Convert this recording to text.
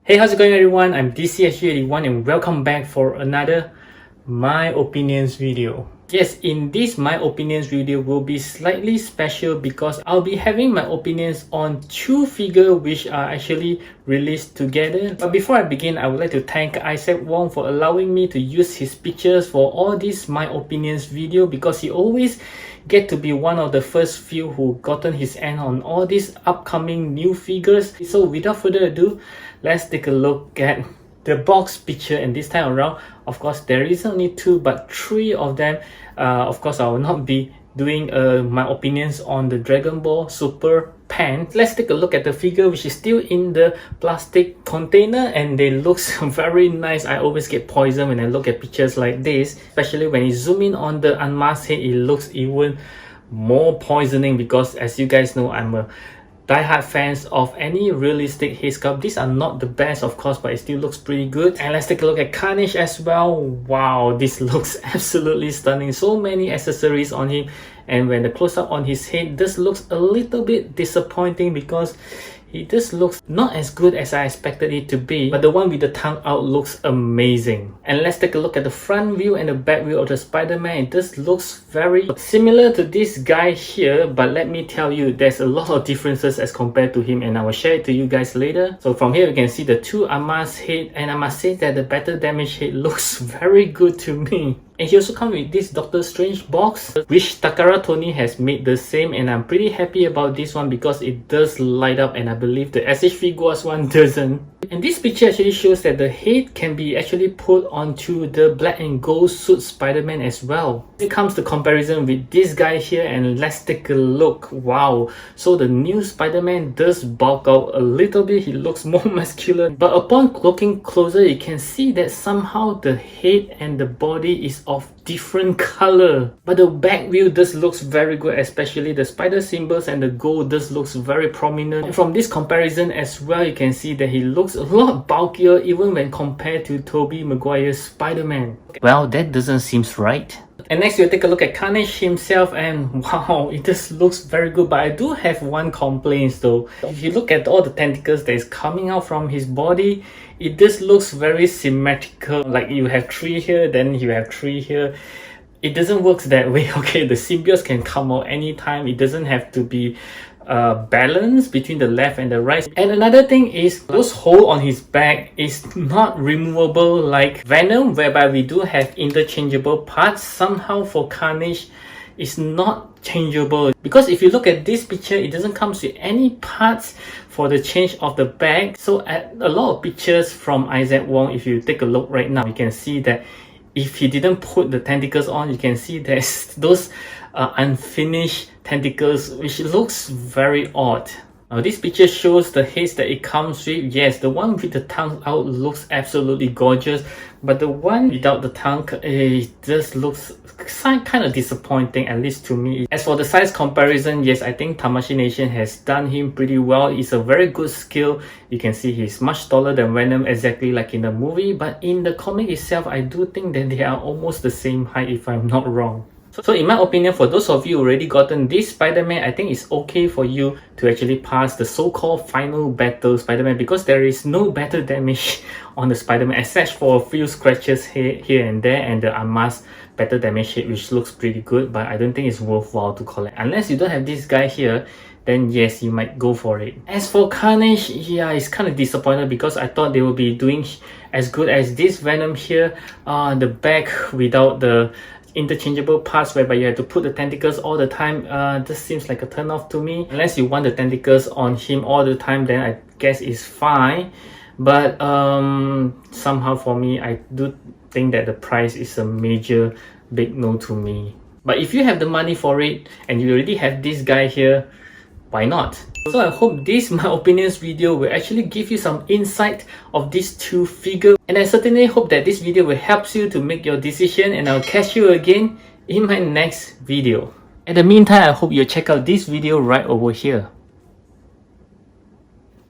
Hey, how's it going everyone? I'm DCSG81 and welcome back for another My Opinions video. Yes, in this My Opinions video will be slightly special because I'll be having my opinions on two figures which are actually released together. But before I begin, I would like to thank Isaac Wong for allowing me to use his pictures for all these My Opinions video because he always get to be one of the first few who gotten his hand on all these upcoming new figures. So without further ado, let's take a look at the box picture. And this time around, of course, there is only two but three of them. Of course, I will not be doing my opinions on the Dragon Ball Super pen. Let's take a look at the figure which is still in the plastic container and they look very nice. I always get poisoned when I look at pictures like this, especially when you zoom in on the unmasked head. It looks even more poisoning because, as you guys know, I'm a die-hard fans of any realistic head sculpt. These are not the best, of course, but it still looks pretty good. And let's take a look at Carnage as well. Wow, this looks absolutely stunning. So many accessories on him, and when the close-up on his head, this looks a little bit disappointing because it just looks not as good as I expected it to be, but the one with the tongue out looks amazing. And let's take a look at the front view and the back view of the Spider-Man. It just looks very similar to this guy here, but let me tell you, there's a lot of differences as compared to him, and I will share it to you guys later. So from here, you can see the two unmasked head, and I must say that the battle damage head looks very good to me. And he also comes with this Doctor Strange box, which Takara Tony has made the same, and I'm pretty happy about this one because it does light up, and I believe the SH Figuarts one doesn't. And this picture actually shows that the head can be actually put onto the black and gold suit Spider-Man as well. It comes to comparison with this guy here, and let's take a look. Wow, so the new Spider-Man does bulk out a little bit. He looks more muscular, but upon looking closer, you can see that somehow the head and the body is of different color, but the back view does looks very good, especially the spider symbols and the gold does looks very prominent. And from this comparison as well, you can see that he looks a lot bulkier even when compared to Tobey Maguire's Spider-Man. Well, that doesn't seem right. And next we'll take a look at Carnage himself, and wow, it just looks very good, but I do have one complaint though. If you look at all the tentacles that is coming out from his body, it just looks very symmetrical, like you have three here, then you have three here. It doesn't work that way. Okay, the symbiotes can come out anytime. It doesn't have to be balance between the left and the right. And another thing is those hole on his back is not removable like Venom, whereby we do have interchangeable parts. Somehow for Carnage it's not changeable, because if you look at this picture, it doesn't come with any parts for the change of the back. So at a lot of pictures from Isaac Wong, if you take a look right now, you can see that if he didn't put the tentacles on, you can see there's those unfinished tentacles, which looks very odd. Now this picture shows the heads that it comes with. Yes, the one with the tongue out looks absolutely gorgeous, but the one without the tongue, it just looks kind of disappointing, at least to me. As for the size comparison, yes, I think Tamashii Nation has done him pretty well. It's a very good scale. You can see he's much taller than Venom, exactly like in the movie, but in the comic itself, I do think that they are almost the same height if I'm not wrong. So in my opinion, for those of you who already gotten this Spider-Man, I think it's okay for you to actually pass the so-called final battle Spider-Man, because there is no battle damage on the Spider-Man except for a few scratches here and there, and the unmasked battle damage hit, which looks pretty good, but I don't think it's worthwhile to collect. Unless you don't have this guy here, then yes, you might go for it. As for Carnage, yeah, it's kind of disappointed because I thought they would be doing as good as this Venom here. The back without the interchangeable parts, whereby you have to put the tentacles all the time, this seems like a turn off to me. Unless you want the tentacles on him all the time, then I guess it's fine, but somehow for me, I do think that the price is a major big no to me. But if you have the money for it and you already have this guy here, why not? So I hope this My Opinions video will actually give you some insight of these two figures, and I certainly hope that this video will help you to make your decision, and I'll catch you again in my next video. In the meantime, I hope you check out this video right over here.